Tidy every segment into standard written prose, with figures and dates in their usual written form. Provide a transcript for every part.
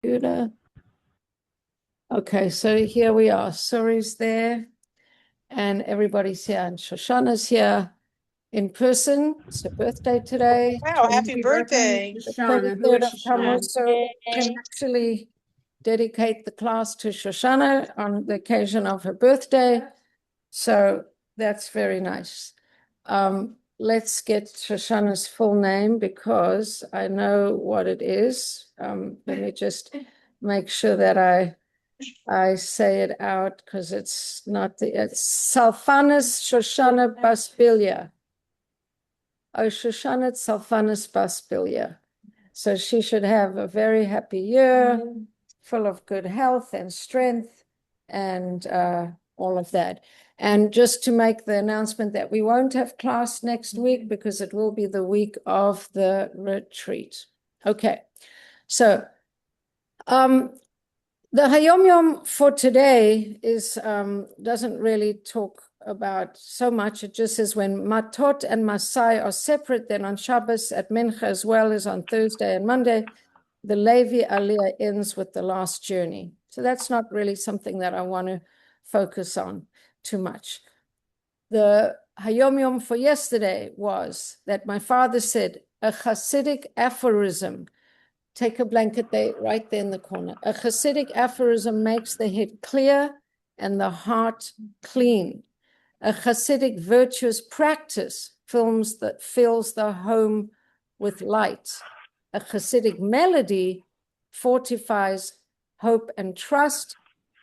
Computer. Okay, so here we are. Suri's there, and everybody's here, and Shoshana's here in person. It's her birthday today. Wow, happy birthday. The Shoshana. Who 23rd is of Tammuz, Shoshana? so we can actually dedicate the class to Shoshana on the occasion of her birthday. So that's very nice. Let's get Shoshana's full name because I know what it is. Let me just make sure that I say it out because it's not it's Salfanis Shoshana Basbilia. Oh, Shoshana Salfanis Basbilia. So she should have a very happy year, full of good health and strength and all of that. And just to make the announcement that we won't have class next week because it will be the week of the retreat. Okay, so the Hayom Yom for today is doesn't really talk about so much. It just says when Matot and Masei are separate, then on Shabbos at Mincha as well as on Thursday and Monday, the Levi Aliyah ends with the last journey. So that's not really something that I want to focus on too much. The Hayom Yom for yesterday was that my father said a Hasidic aphorism. Take a blanket there, right there in the corner. A Hasidic aphorism makes the head clear and the heart clean. A Hasidic virtuous practice fills the home with light. A Hasidic melody fortifies hope and trust,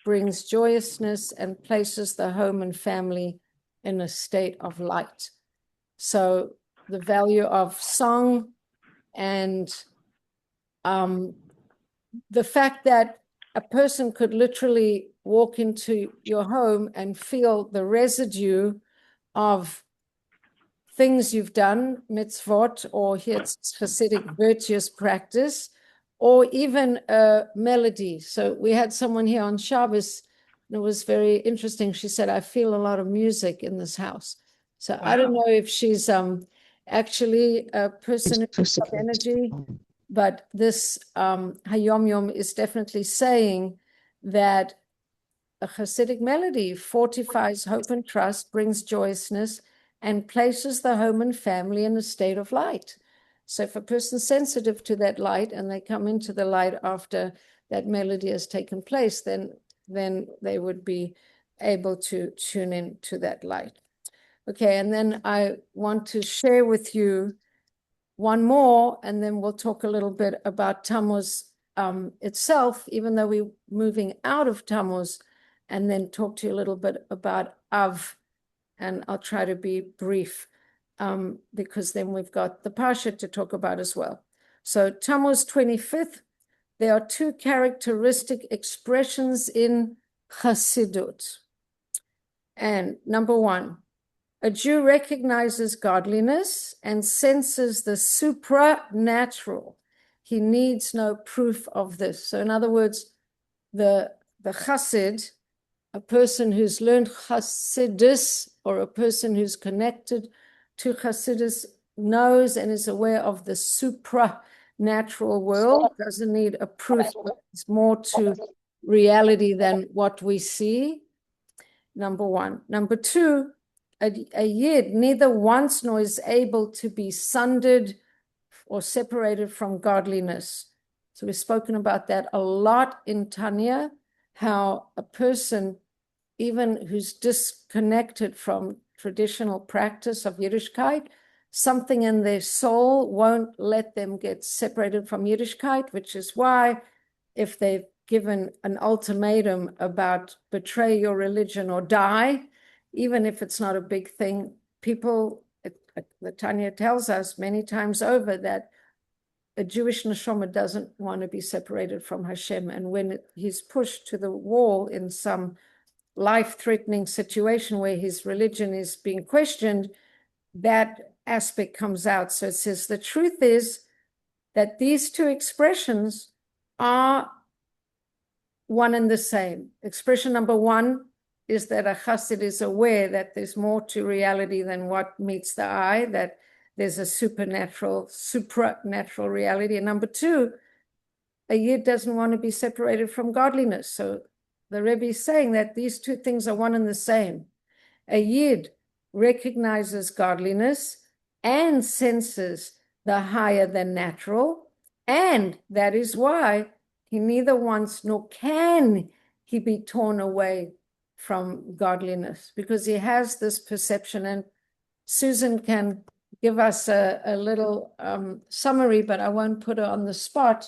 brings joyousness, and places the home and family in a state of light. So the value of song and the fact that a person could literally walk into your home and feel the residue of things you've done, mitzvot, or here it's Hasidic virtuous practice, or even a melody. So we had someone here on Shabbos, and it was very interesting. She said, I feel a lot of music in this house. So wow. I don't know if she's actually a person who picks up energy, but this Hayom Yom is definitely saying that a Hasidic melody fortifies hope and trust, brings joyousness, and places the home and family in a state of light. So if a person's sensitive to that light and they come into the light after that melody has taken place, then they would be able to tune in to that light. Okay, and then I want to share with you one more, and then we'll talk a little bit about Tammuz itself, even though we're moving out of Tammuz, and then talk to you a little bit about Av, and I'll try to be brief because then we've got the Parsha to talk about as well. So Tammuz 25th, there are two characteristic expressions in Chassidut. And number one, a Jew recognizes godliness and senses the supernatural. He needs no proof of this. So in other words, the chassid, a person who's learned chassidus or a person who's connected to chassidus knows and is aware of the supernatural world, doesn't need a proof. It's more to reality than what we see, number one. Number two, a yid neither wants nor is able to be sundered or separated from godliness. So we've spoken about that a lot in Tanya, how a person, even who's disconnected from traditional practice of Yiddishkeit, something in their soul won't let them get separated from Yiddishkeit, which is why if they've given an ultimatum about betray your religion or die, even if it's not a big thing, people, the Tanya tells us many times over that a Jewish neshama doesn't want to be separated from Hashem. And when he's pushed to the wall in some life-threatening situation where his religion is being questioned, that aspect comes out. So it says the truth is that these two expressions are one and the same. Expression number one is that a chassid is aware that there's more to reality than what meets the eye, that there's a supernatural reality. And number two, a Yid doesn't want to be separated from godliness. So the Rebbe is saying that these two things are one and the same. A Yid recognizes godliness and senses the higher than natural, and that is why he neither wants nor can he be torn away from godliness, because he has this perception. And Susan can give us a little summary, but I won't put her on the spot,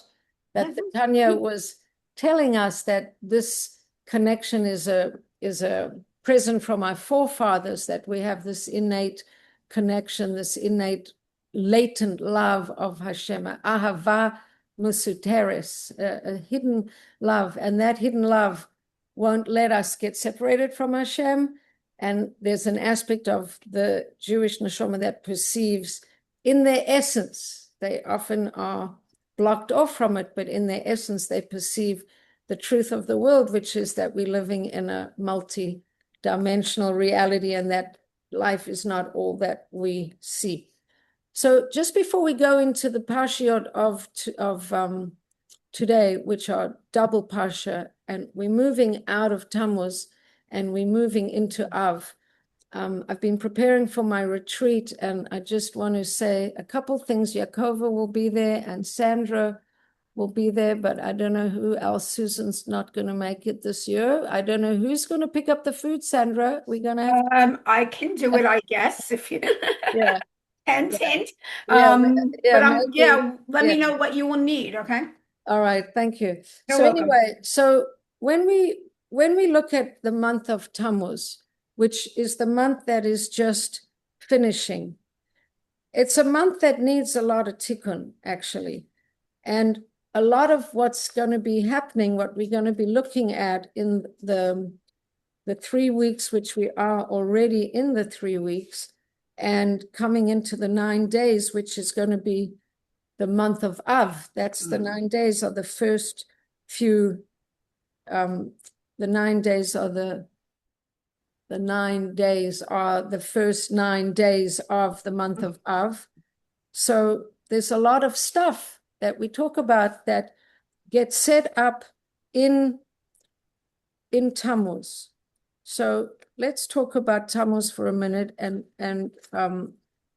that Tanya was telling us that this connection is a present from our forefathers, that we have this innate connection, this innate latent love of Hashem, ahava musuteres, a hidden love, and that hidden love won't let us get separated from Hashem. And there's an aspect of the Jewish neshama that perceives in their essence, they often are blocked off from it, but in their essence, they perceive the truth of the world, which is that we're living in a multi-dimensional reality and that life is not all that we see. So just before we go into the parshiot of today, which are double parsha, and we're moving out of Tammuz and we're moving into Av. I've been preparing for my retreat, and I just want to say a couple things. Yakova will be there and Sandra will be there, but I don't know who else. Susan's not going to make it this year. I don't know who's going to pick up the food, Sandra. We're going to have I can do it, I guess, if you yeah. hint, hint. Yeah, yeah, Yeah, let yeah. me know what you will need, okay? All right, thank you. You're So welcome. anyway, so when we look at the month of Tammuz, which is the month that is just finishing, it's a month that needs a lot of tikkun, actually. And a lot of what's going to be happening, what we're going to be looking at in the 3 weeks, which we are already in the 3 weeks, and coming into the 9 days, which is going to be the month of Av. That's the 9 days of the first few, the 9 days are the 9 days are the first 9 days of the month of Av. So there's a lot of stuff that we talk about that gets set up in Tammuz. So let's talk about Tammuz for a minute. And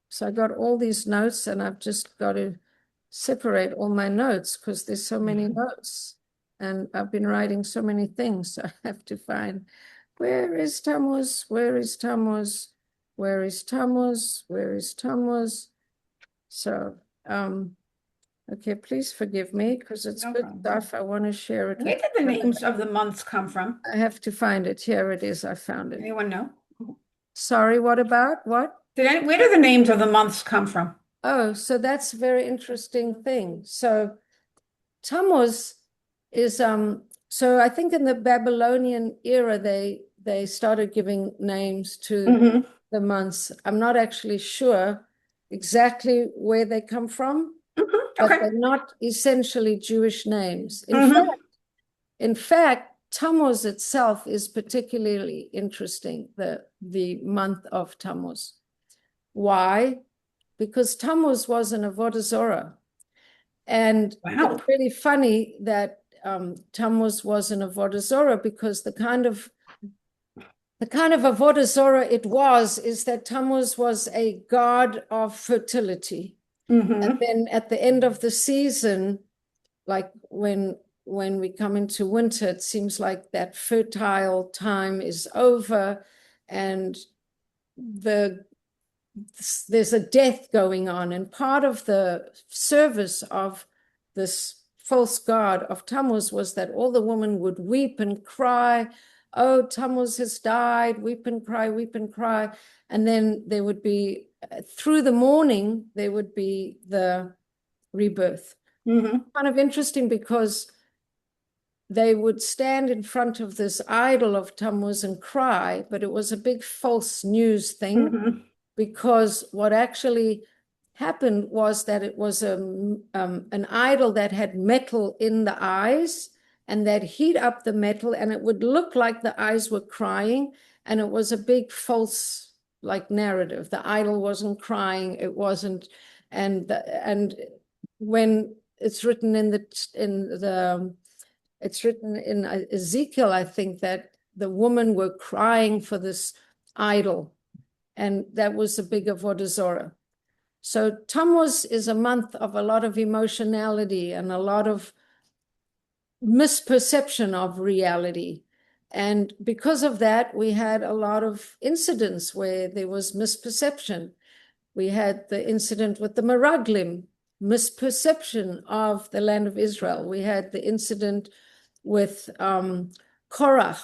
so I got all these notes, and I've just got to separate all my notes because there's so many notes, and I've been writing so many things. So I have to find, where is Tammuz? Where is Tammuz? Where is Tammuz? Where is Tammuz? So, okay, please forgive me because it's No good problem. stuff. I want to share it Where with did the everybody. names of the months come from? I have to find it. Here it is. I found it. Anyone know? Sorry, what about what? Where do the names of the months come from? Oh, so that's a very interesting thing. So Tammuz is so I think in the Babylonian era they started giving names to the months. I'm not actually sure exactly where they come from, but Okay. they're not essentially Jewish names. Mm-hmm. In fact, Tammuz itself is particularly interesting, the month of Tammuz. Why? Because Tammuz was an avodah zarah. And Wow. it's really funny that Tammuz was an avodah zarah, because the kind of avodah zarah it was is that Tammuz was a god of fertility. And Mm-hmm. then at the end of the season, like when we come into winter, it seems like that fertile time is over, and there's a death going on. And part of the service of this false god of Tammuz was that all the women would weep and cry, oh, Tammuz has died, weep and cry, weep and cry. And then there would be, through the morning, there would be the rebirth. Mm-hmm. Kind of interesting, because they would stand in front of this idol of Tammuz and cry, but it was a big false news thing, Mm-hmm. because what actually happened was that it was an idol that had metal in the eyes, and that heat up the metal, and it would look like the eyes were crying, and it was a big false like narrative. The idol wasn't crying, it wasn't, and when it's written it's written in Ezekiel, I think, that the women were crying for this idol, and that was a big avodah zarah. So Tammuz is a month of a lot of emotionality and a lot of misperception of reality. And because of that, we had a lot of incidents where there was misperception. We had the incident with the Meraglim, misperception of the land of Israel. We had the incident with Korach,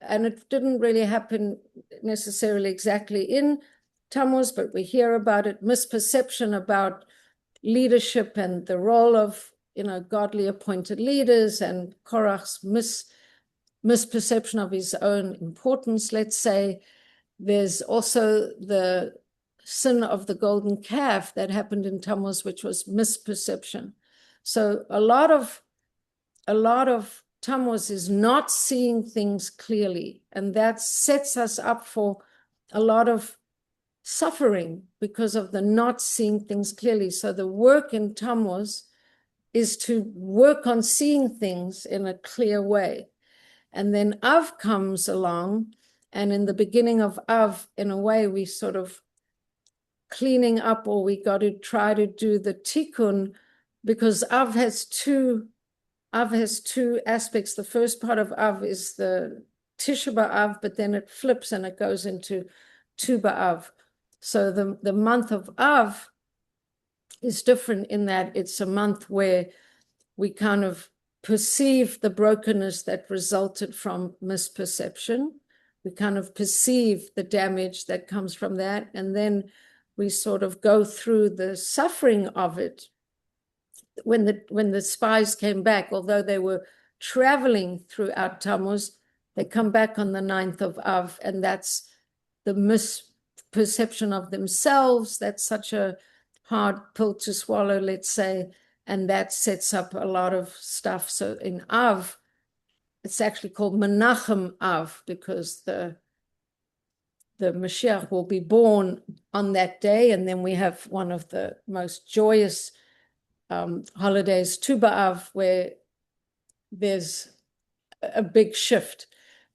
and it didn't really happen necessarily exactly in Tammuz, but we hear about it, misperception about leadership and the role of godly appointed leaders, and Korach's misperception of his own importance, let's say. There's also the sin of the golden calf that happened in Tammuz, which was misperception. So a lot of Tammuz is not seeing things clearly, and that sets us up for a lot of suffering because of the not seeing things clearly. So the work in Tammuz is to work on seeing things in a clear way. And then Av comes along, and in the beginning of Av, in a way, we sort of cleaning up, or we got to try to do the tikkun, because Av has two aspects. The first part of Av is the Tisha B'Av, but then it flips and it goes into Tu B'Av. So the month of Av is different in that it's a month where we kind of perceive the brokenness that resulted from misperception. We kind of perceive the damage that comes from that, and then we sort of go through the suffering of it. When the spies came back, although they were traveling throughout Tammuz, they come back on the 9th of Av, and that's the misperception of themselves. That's such a hard pill to swallow, let's say, and that sets up a lot of stuff. So in Av, it's actually called Menachem Av, because the Mashiach will be born on that day, and then we have one of the most joyous holidays, Tu B'Av, where there's a big shift.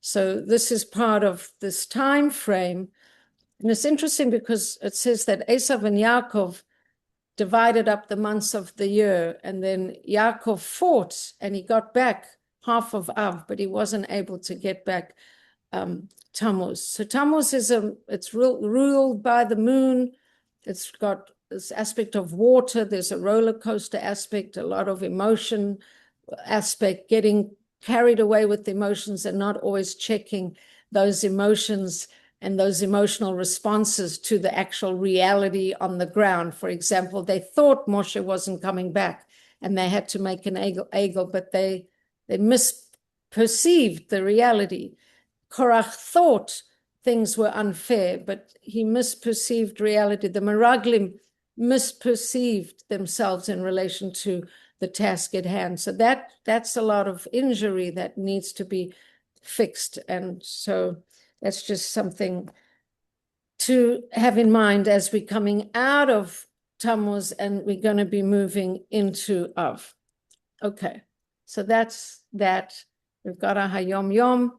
So this is part of this time frame. And it's interesting because it says that Esav and Yaakov divided up the months of the year, and then Yaakov fought and he got back half of Av, but he wasn't able to get back Tammuz. So Tammuz it's ruled by the moon. It's got this aspect of water. There's a roller coaster aspect, a lot of emotion aspect, getting carried away with emotions and not always checking those emotions and those emotional responses to the actual reality on the ground. For example, they thought Moshe wasn't coming back and they had to make an egel, but they misperceived the reality. Korach thought things were unfair, but he misperceived reality. The Meraglim misperceived themselves in relation to the task at hand. So that's a lot of injury that needs to be fixed. And so that's just something to have in mind as we're coming out of Tammuz and we're going to be moving into Av. Okay, so that's that. We've got our Hayom Yom.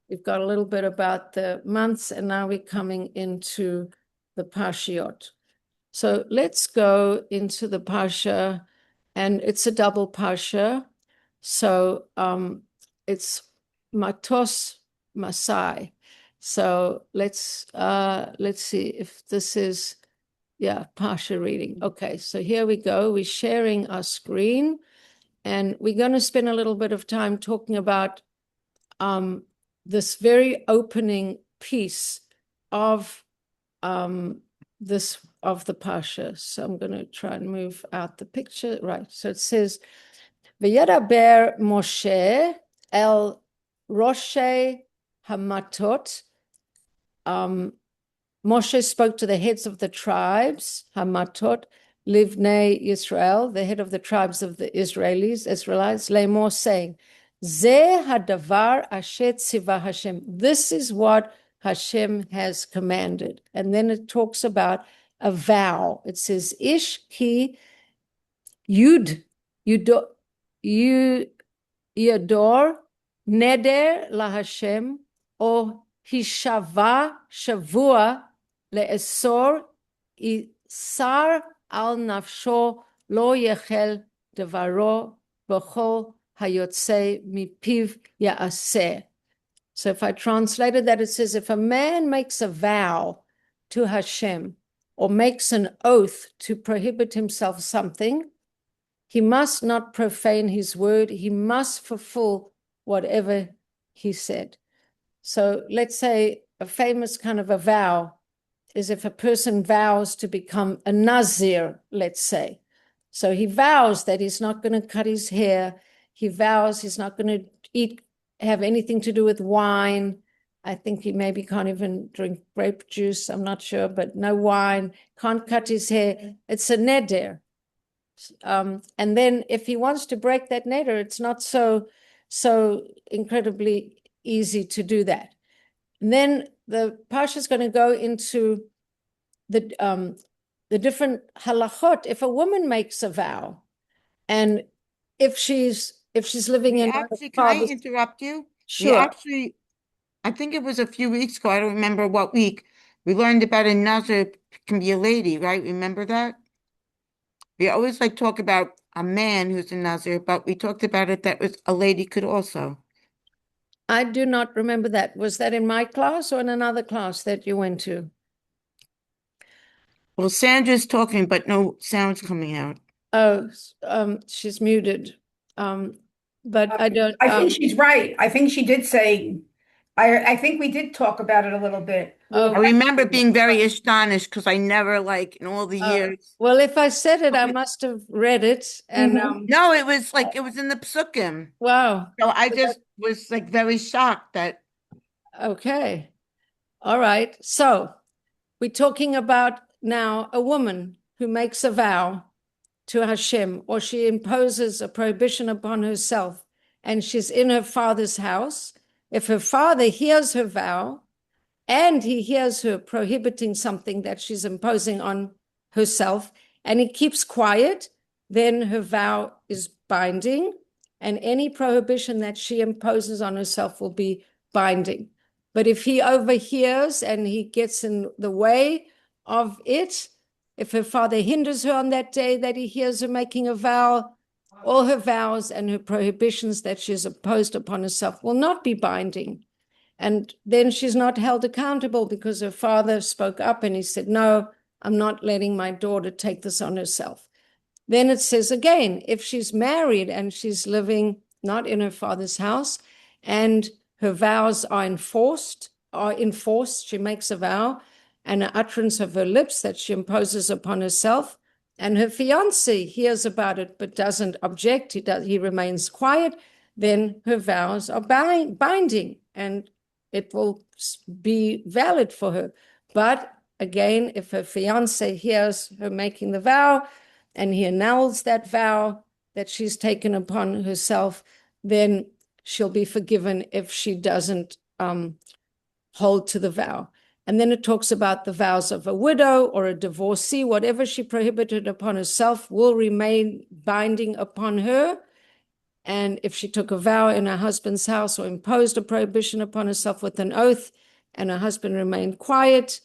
We've got a little bit about the months, and now we're coming into the Parshiot. So let's go into the Parsha, and it's a double Parsha. So it's Matos Masei. So let's see if this is, yeah, Parsha reading. Okay, so here we go. We're sharing our screen, and we're going to spend a little bit of time talking about this very opening piece of the Parsha. So I'm going to try and move out the picture. Right. So it says, V'yadaber Moshe el Roshei Hamatot. Moshe spoke to the heads of the tribes, Hamatot, Livnei Yisrael, the head of the tribes of the Israelites, Lemor, saying, Zeh hadavar asher tziva Hashem. This is what Hashem has commanded. And then it talks about a vow. It says, Ish ki Yud Yudo, you Yador Neder LaHashem or Hishava Shavua Le'esor Isar al Nafsho Lo Yechel Devaro B'chol Hayotze Mipiv Ya'aseh. So if I translated that, it says, if a man makes a vow to Hashem or makes an oath to prohibit himself something, he must not profane his word. He must fulfill whatever he said. So let's say a famous kind of a vow is if a person vows to become a Nazir, let's say. So he vows that he's not going to cut his hair. He vows he's not going to have anything to do with wine. I think he maybe can't even drink grape juice. I'm not sure, but no wine, can't cut his hair. It's a neder. And then if he wants to break that neder, it's not so incredibly easy to do that. And then the Parsha is going to go into the different halachot. If a woman makes a vow, and if she's living in Actually, can I interrupt you? We sure. actually, I think it was a few weeks ago, I don't remember what week, we learned about a Nazir can be a lady, right? Remember that? We always like talk about a man who's a Nazir, but we talked about it that was a lady could also. I do not remember that. Was that in my class or in another class that you went to? Well, Sandra's talking, but no sound's coming out. Oh, she's muted. But I don't. I think she's right. I think she did say, I think we did talk about it a little bit. Oh. I remember being very astonished because I never, like, in all the years. Well, if I said it, I must have read it. And No, it was like, it was in the psukim. wow. So I just was like very shocked that. Okay. All right. So we're talking about now a woman who makes a vow to Hashem, or she imposes a prohibition upon herself, and she's in her father's house. If her father hears her vow and he hears her prohibiting something that she's imposing on herself, and he keeps quiet, then her vow is binding, and any prohibition that she imposes on herself will be binding. But if he overhears and he gets in the way of it, if her father hinders her on that day that he hears her making a vow, all her vows and her prohibitions that she's imposed upon herself will not be binding. And then she's not held accountable because her father spoke up and he said, no, I'm not letting my daughter take this on herself. Then it says again, if she's married and she's living not in her father's house and her vows are enforced, she makes a vow and an utterance of her lips that she imposes upon herself, and her fiancé hears about it but doesn't object, he remains quiet, then her vows are binding and it will be valid for her. But again, if her fiancé hears her making the vow and he annuls that vow that she's taken upon herself, then she'll be forgiven if she doesn't hold to the vow. And then it talks about the vows of a widow or a divorcee. Whatever she prohibited upon herself will remain binding upon her. And if she took a vow in her husband's house or imposed a prohibition upon herself with an oath and her husband remained quiet,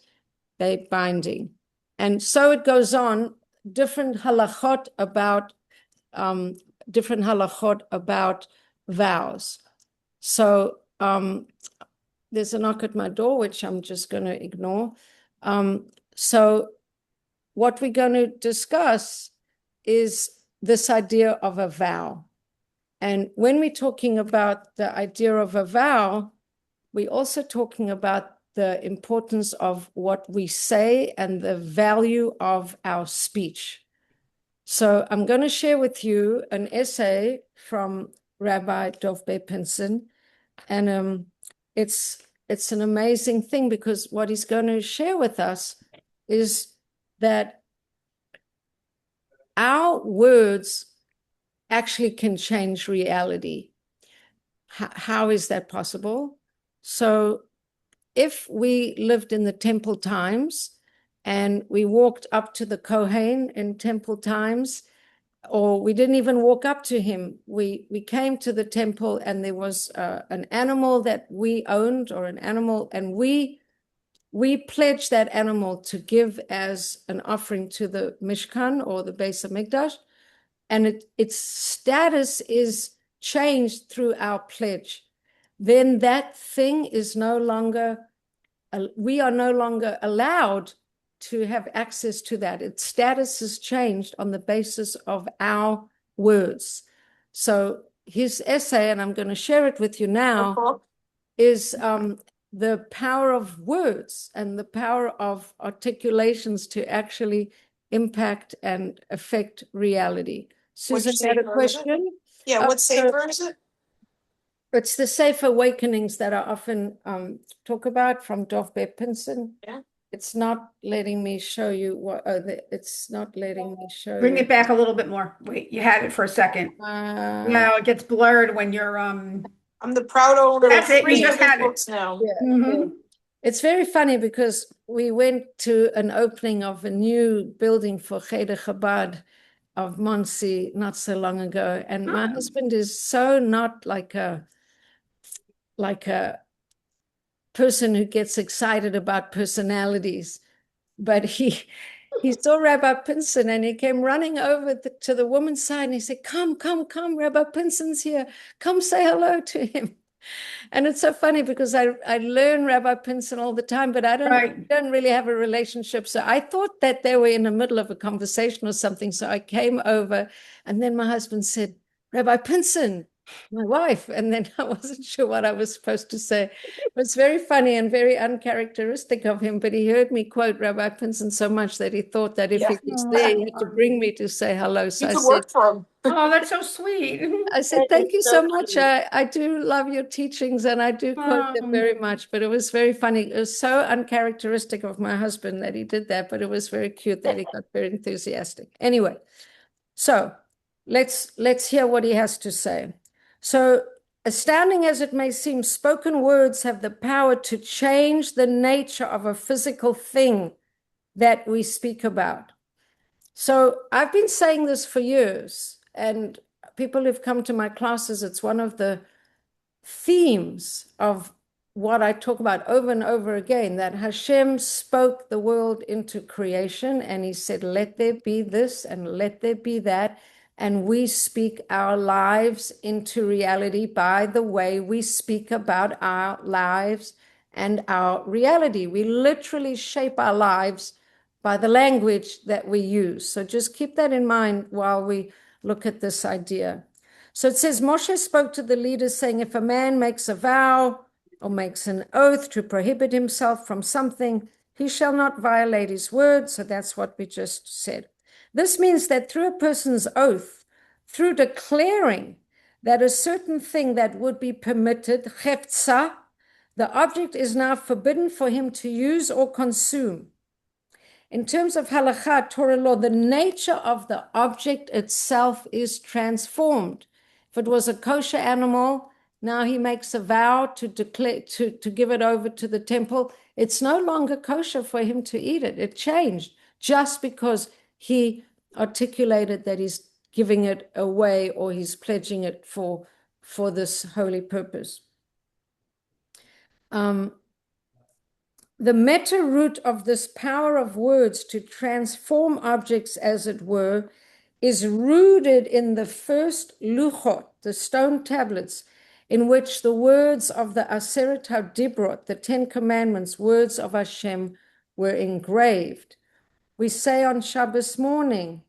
they're binding. And so it goes on, different halachot about vows. So there's a knock at my door, which I'm just going to ignore. So what we're going to discuss is this idea of a vow. And when we're talking about the idea of a vow, we're also talking about the importance of what we say and the value of our speech. So I'm going to share with you an essay from Rabbi Dov Pinson, and it's an amazing thing because what he's going to share with us is that our words actually can change reality. How is that possible? So if we lived in the temple times and we walked up to the Kohen in temple times, or we didn't even walk up to him. We came to the temple, and there was an animal that we owned, or an animal, and we pledged that animal to give as an offering to the Mishkan, or the Beis Hamikdash, and its status is changed through our pledge. Then that thing is no longer, we are no longer allowed to have access to that. Its status is changed on the basis of our words. So his essay, and I'm going to share it with you now, is the power of words and the power of articulations to actually impact and affect reality. Susan had a question. Yeah, what safer is it? It's the safe awakenings that I often talk about from Dov Pinson. Yeah. It's not letting me show you what, it's not letting me show Bring you. it back a little bit more. Wait, you had it for a second. No, it gets blurred when you're I'm the proud owner That's of it, you 3 just had it. books now. Yeah. Mhm. It's very funny because we went to an opening of a new building for Cheder Chabad of Monsey not so long ago, and my husband is so not like a person who gets excited about personalities, but he saw Rabbi Pinson, and he came running over to the woman's side, and he said, come, Rabbi Pinson's here, come say hello to him. And it's so funny because I learn Rabbi Pinson all the time, but I don't really have a relationship. So I thought that they were in the middle of a conversation or something. So I came over, and then my husband said, Rabbi Pinson, my wife. And then I wasn't sure what I was supposed to say. It was very funny and very uncharacteristic of him, but he heard me quote Rabbi Pinson so much that he thought that if he was there, he had to bring me to say hello. So You I could said, work for him. Oh, that's so sweet. I said, thank you so much. I do love your teachings, and I do quote them very much, but it was very funny. It was so uncharacteristic of my husband that he did that, but it was very cute that he got very enthusiastic. Anyway, so let's hear what he has to say. So, astounding as it may seem, spoken words have the power to change the nature of a physical thing that we speak about. So I've been saying this for years, and people who've come to my classes, it's one of the themes of what I talk about over and over again, that Hashem spoke the world into creation, and he said, let there be this and let there be that. And we speak our lives into reality by the way we speak about our lives and our reality. We literally shape our lives by the language that we use. So just keep that in mind while we look at this idea. So it says, Moshe spoke to the leaders saying, if a man makes a vow or makes an oath to prohibit himself from something, he shall not violate his word. So that's what we just said. This means that through a person's oath, through declaring that a certain thing that would be permitted, cheftza, the object is now forbidden for him to use or consume. In terms of halakha, Torah law, the nature of the object itself is transformed. If it was a kosher animal, now he makes a vow to declare to give it over to the temple. It's no longer kosher for him to eat it. It changed just because he articulated that he's giving it away or he's pledging it for this holy purpose. The meta root of this power of words to transform objects, as it were, is rooted in the first luchot, the stone tablets, in which the words of the Aseret HaDibrot, the 10 Commandments, words of Hashem, were engraved. We say on Shabbos morning,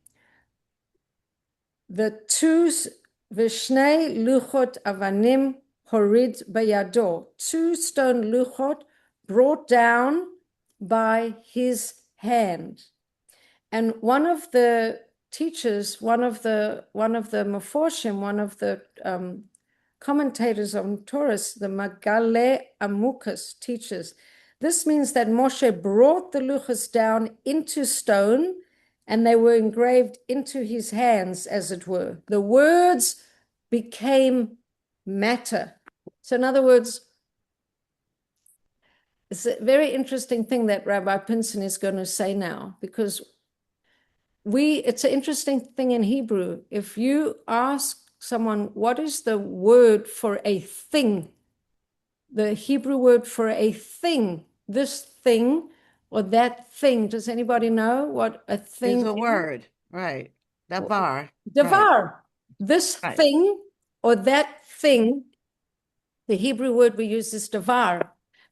the two Vishnei luchot avanim horid bayado, 2 stone luchot brought down by his hand. And one of the teachers, one of the Meforshim, one of the commentators on Torah, the Magale Amukas teaches, this means that Moshe brought the luchos down into stone, and they were engraved into his hands, as it were. The words became matter. So in other words, it's a very interesting thing that Rabbi Pinson is going to say now, because it's an interesting thing in Hebrew. If you ask someone, what is the word for a thing? The Hebrew word for a thing, this thing or that thing. Does anybody know what a thing There's a is? word, right? Davar, right, Davar. This right. thing or that thing, the Hebrew word we use is davar,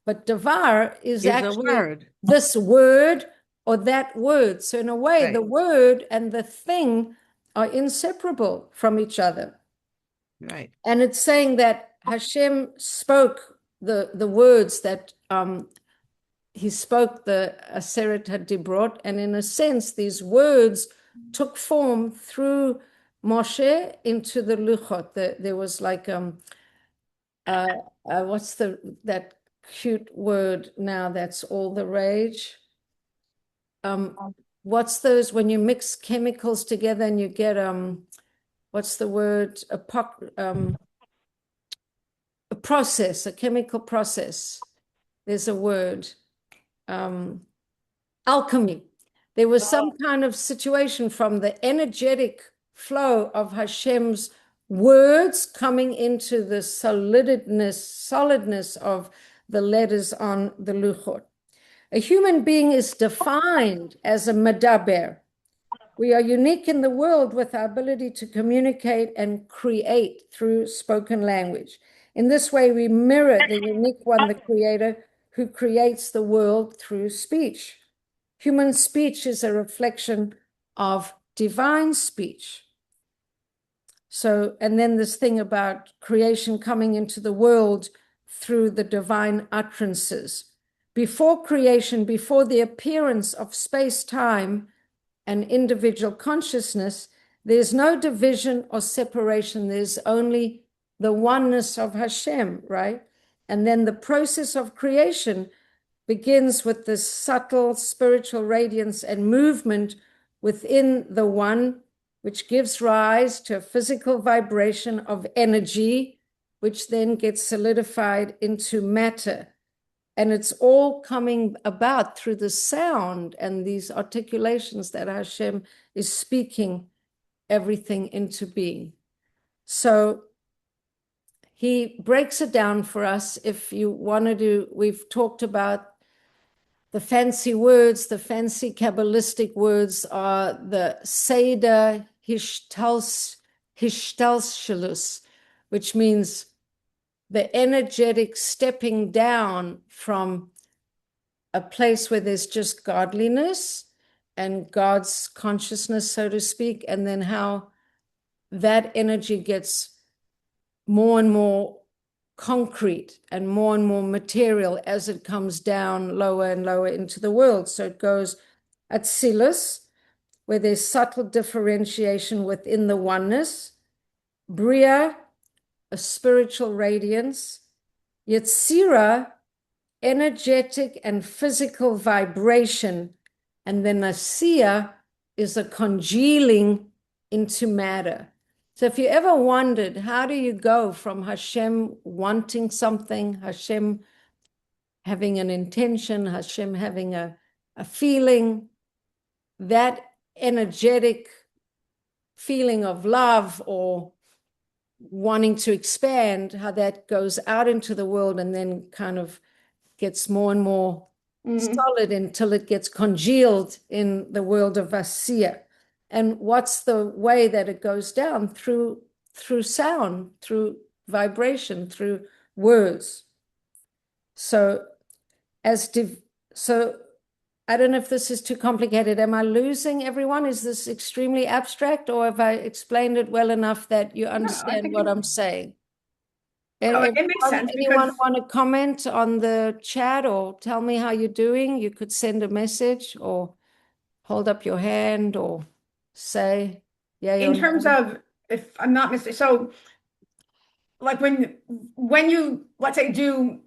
but davar is Is a actually word, this word or that word. So in a way, the right, word and the thing are inseparable from each other. right. And it's saying that Hashem spoke the words that he spoke the Aseret HaDibrot, and in a sense, these words took form through Moshe into the Luchot. There was like what's that cute word now that's all the rage? What's those when you mix chemicals together and you get what's the word? A process, a chemical process. There's a word. Alchemy. There was some kind of situation from the energetic flow of Hashem's words coming into the solidness of the letters on the Luchot. A human being is defined as a medaber. We are unique in the world with our ability to communicate and create through spoken language. In this way, we mirror the unique one, the creator, who creates the world through speech. Human speech is a reflection of divine speech. So, and then this thing about creation coming into the world through the divine utterances. Before creation, before the appearance of space-time and individual consciousness, there's no division or separation. There's only the oneness of Hashem, right? And then the process of creation begins with this subtle spiritual radiance and movement within the one, which gives rise to a physical vibration of energy, which then gets solidified into matter. And it's all coming about through the sound and these articulations that Hashem is speaking everything into being. So he breaks it down for us. If you wanted to, we've talked about the fancy words, the fancy Kabbalistic words are the Seder Hishtalshelus, which means the energetic stepping down from a place where there's just godliness and God's consciousness, so to speak, and then how that energy gets more and more concrete and more material as it comes down lower and lower into the world. So it goes Atzilus, where there's subtle differentiation within the oneness, Bria, a spiritual radiance, Yetzira, energetic and physical vibration, and then Asiya is a congealing into matter. So if you ever wondered, how do you go from Hashem wanting something, Hashem having an intention, Hashem having a feeling, that energetic feeling of love or wanting to expand, how that goes out into the world and then kind of gets more and more solid until it gets congealed in the world of Asiya. And what's the way that it goes down? Through sound, through vibration, through words. So so I don't know if this is too complicated. Am I losing everyone? Is this extremely abstract, or have I explained it well enough that you understand what I'm saying? No, it makes sense Anyone because want to comment on the chat or tell me how you're doing? You could send a message or hold up your hand or say, yeah, in terms of, if I'm not mistaken, so like when you, let's say, do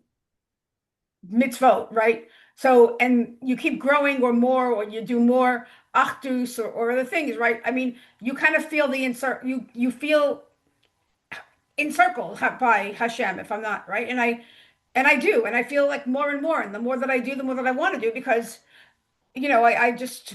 mitzvot, right? So, and you keep growing or more, or you do more achdus or other things, right? I mean, you kind of feel you feel encircled by Hashem, if I'm not right. And I do, and I feel like more and more, and the more that I do, the more that I want to do, because I just,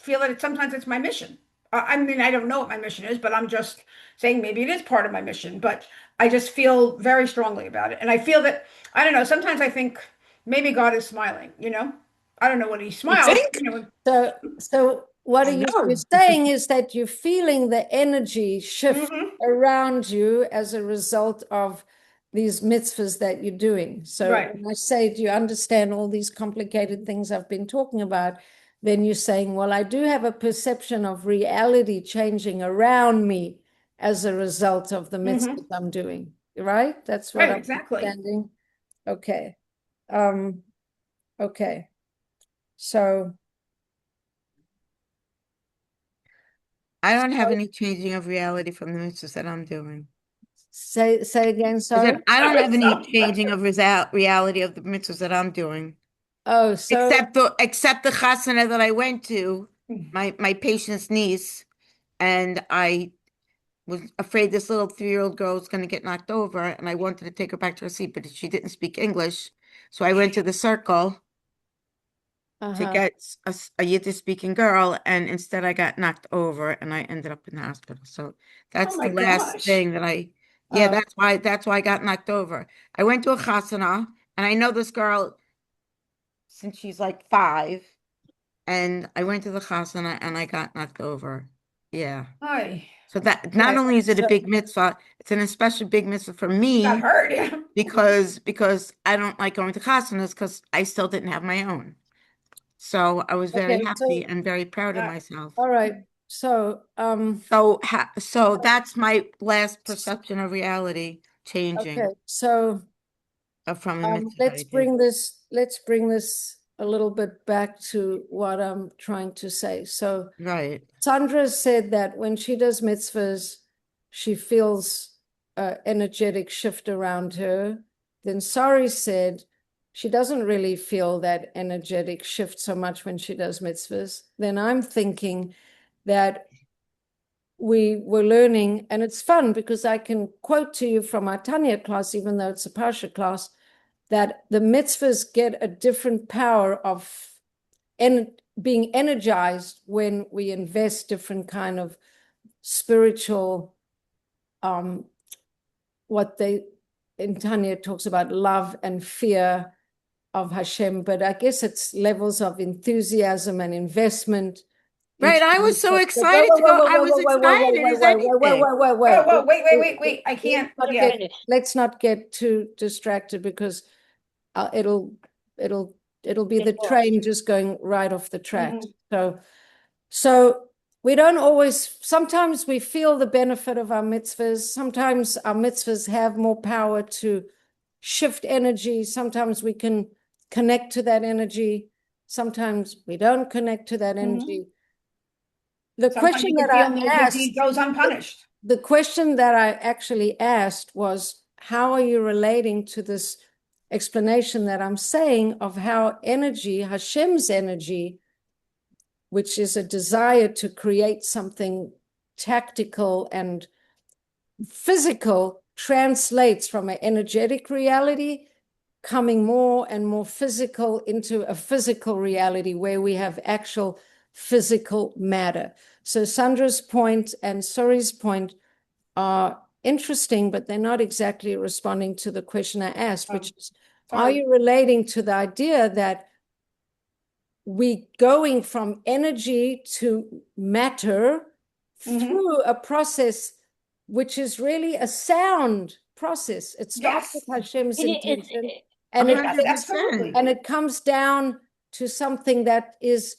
feel that sometimes it's my mission. I mean, I don't know what my mission is, but I'm just saying maybe it is part of my mission. But I just feel very strongly about it, and I feel that I don't know. Sometimes I think maybe God is smiling. I don't know what he smiles. think? So what I are know. you're saying is that you're feeling the energy shift Mhm. around you as a result of these mitzvahs that you're doing. So Right. when I say, do you understand all these complicated things I've been talking about? Then you're saying, well, I do have a perception of reality changing around me as a result of the mitzvahs I'm doing. Right? That's what Right, I'm exactly. understanding. Okay. Okay. So I don't have any changing of reality from the mitzvahs that I'm doing. say again, I sorry. said, I don't have any So- changing of reality of the mitzvahs that I'm doing. Oh, so Except the chasana that I went to, my patient's niece, and I was afraid this little 3-year-old girl was going to get knocked over, and I wanted to take her back to her seat, but she didn't speak English. So I went to the circle to get a Yiddish speaking girl, and instead I got knocked over and I ended up in the hospital. So Oh that's my the last gosh. thing that yeah, Oh. that's why I got knocked over. I went to a chasana, and I know this girl since she's like 5, and I went to the chasana and I got knocked over. Yeah. Hi. So that not Okay. only is it a So- big mitzvah, it's an especially big mitzvah for Got me hurt. Yeah. because I don't like going to chasanas because I still didn't have my own. So I was very Okay, happy and very proud of Uh, myself. all right. So So that's my last perception of reality changing okay, so from a mitzvah that I let's bring this a little bit back to what I'm trying to say. So did. Right. Sandra said that when she does mitzvahs, she feels an energetic shift around her. Then Sari said she doesn't really feel that energetic shift so much when she does mitzvahs. Then I'm thinking that we were learning, and it's fun because I can quote to you from our Tanya class, even though it's a Parsha class, that the mitzvahs get a different power of being energized when we invest different kind of spiritual, what they in Tanya talks about love and fear of Hashem, but I guess it's levels of enthusiasm and investment. Right. I was so excited to go. I was excited as anything. Oh, whoa, wait. I can't. Yeah. Let's not get too distracted because it'll be the train just going right off the track. So we don't always, sometimes we feel the benefit of our mitzvahs. Sometimes our mitzvahs have more power to shift energy. Sometimes we can connect to that energy. Sometimes we don't connect to that energy. The Sometimes question you that can feel I no good deed asked, goes unpunished. the question that I actually asked was, how are you relating to this explanation that I'm saying of how energy, Hashem's energy, which is a desire to create something tactical and physical, translates from an energetic reality, coming more and more physical into a physical reality where we have actual physical matter. So Sandra's point and Sori's point are interesting, but they're not exactly responding to the question I asked, which is, are you relating to the idea that we going from energy to matter through a process which is really a sound process? It starts with Hashem's intention, and Absolutely. it comes down to something that is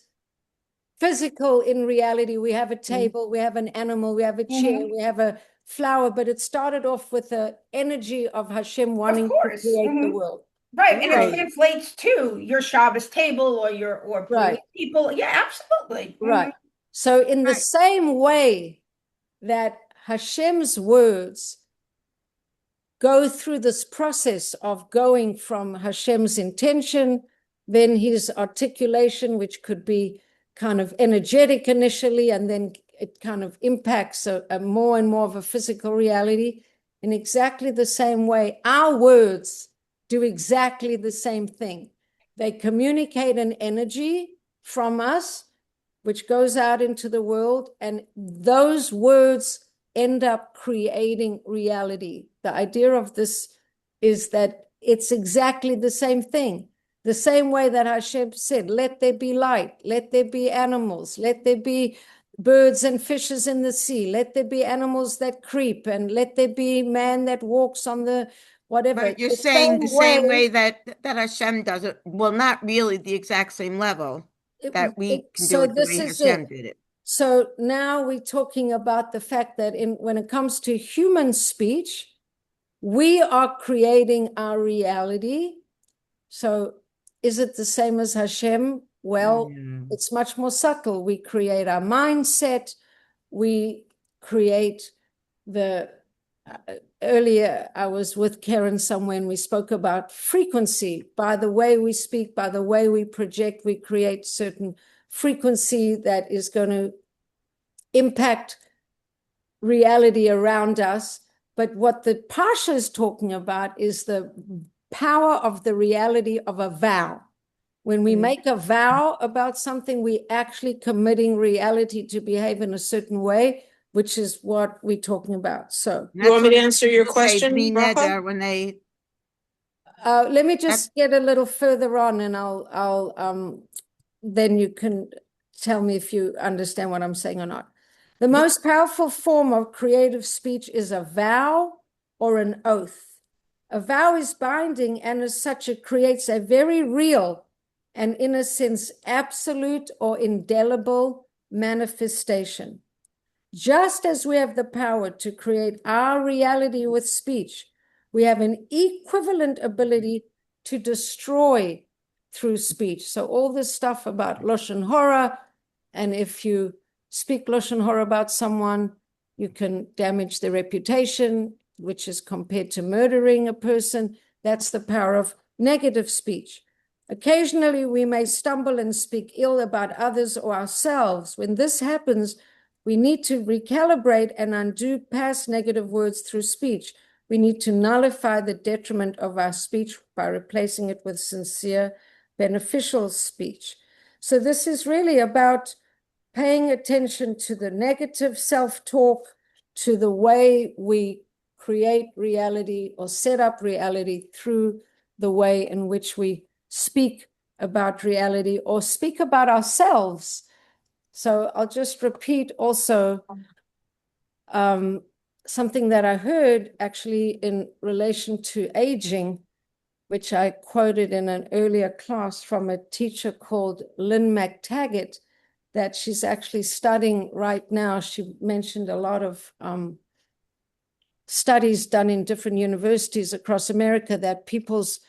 physical in reality. We have a table, we have an animal, we have a chair, we have a flower, but it started off with the energy of Hashem wanting to create the world. Right, and it Right. translates to your Shabbos table or bringing people. Yeah, absolutely. Right. So in the Right. same way that Hashem's words go through this process of going from Hashem's intention, then his articulation, which could be kind of energetic initially, and then it kind of impacts a more and more of a physical reality. In exactly the same way, our words do exactly the same thing. They communicate an energy from us, which goes out into the world, and those words end up creating reality. The idea of this is that it's exactly the same thing. The same way that Hashem said, let there be light, let there be animals, let there be birds and fishes in the sea, let there be animals that creep, and let there be man that walks on the whatever. But you're The saying the same way way that Hashem does it, well, not really the exact same level that we can do so it the this way is Hashem it. did it. So now we're talking about the fact that when it comes to human speech, we are creating our reality. So is it the same as Hashem? Well, it's much more subtle. We create our mindset. We create earlier I was with Karen somewhere and we spoke about frequency. By the way we speak, by the way we project, we create certain frequency that is going to impact reality around us. But what the Pasha is talking about is the power of the reality of a vow. When we make a vow about something, we actually committing reality to behave in a certain way, which is what we're talking about. So You want me to answer your question, Bli Rafa? neder, when they let me just get a little further on, and I'll then you can tell me if you understand what I'm saying or not. The most powerful form of creative speech is a vow or an oath. A vow is binding, and as such, it creates a very real and, in a sense, absolute or indelible manifestation. Just as we have the power to create our reality with speech, we have an equivalent ability to destroy through speech. So all this stuff about Lashon Hara, and if you speak Lashon Hara about someone, you can damage their reputation, which is compared to murdering a person. That's the power of negative speech. Occasionally, we may stumble and speak ill about others or ourselves. When this happens, we need to recalibrate and undo past negative words through speech. We need to nullify the detriment of our speech by replacing it with sincere, beneficial speech. So this is really about paying attention to the negative self-talk, to the way we create reality or set up reality through the way in which we speak about reality or speak about ourselves. So I'll just repeat also something that I heard actually in relation to aging, which I quoted in an earlier class from a teacher called Lynn McTaggart, that she's actually studying right now. She mentioned a lot of studies done in different universities across America that people's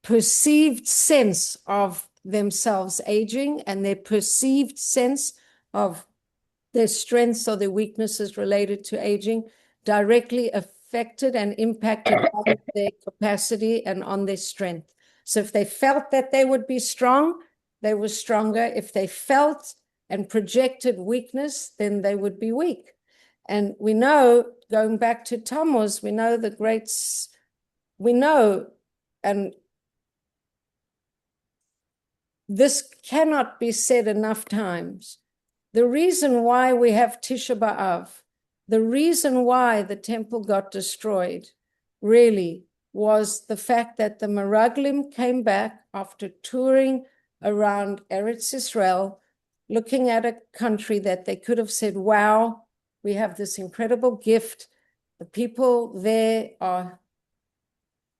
perceived sense of themselves aging and their perceived sense of their strengths or their weaknesses related to aging directly affected and impacted on their capacity and on their strength. So if they felt that they would be strong, they were stronger. If they felt and projected weakness, then they would be weak. And we know, going back to Tammuz, we know the greats, we know, and this cannot be said enough times. The reason why we have Tisha B'Av, the reason why the temple got destroyed, really was the fact that the Meraglim came back after touring around Eretz Israel, looking at a country that they could have said, wow, we have this incredible gift. The people there are